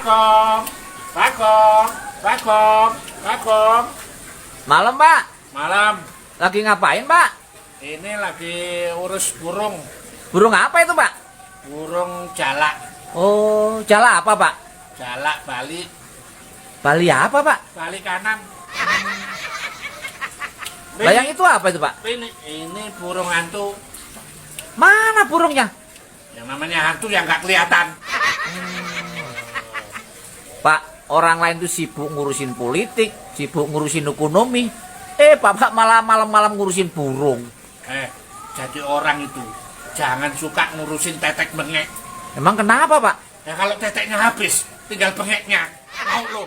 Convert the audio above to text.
Pakong, Pakong, Pakong, Pakong. Malam, Pak. Malam. Lagi ngapain, Pak? Ini lagi urus burung. Burung apa itu, Pak? Burung jalak. Oh, jala apa, Pak? Jalak Bali. Bali apa, Pak? Bali kanan. Lah yang itu apa itu, Pak? Ini burung hantu. Mana burungnya? Yang namanya hantu yang nggak kelihatan. Pak, orang lain tuh sibuk ngurusin politik, sibuk ngurusin ekonomi. Bapak malah malam-malam ngurusin burung. Jadi orang itu jangan suka ngurusin tetek bengek. Emang kenapa, Pak? Ya kalau teteknya habis, tinggal bengeknya. Mau lo.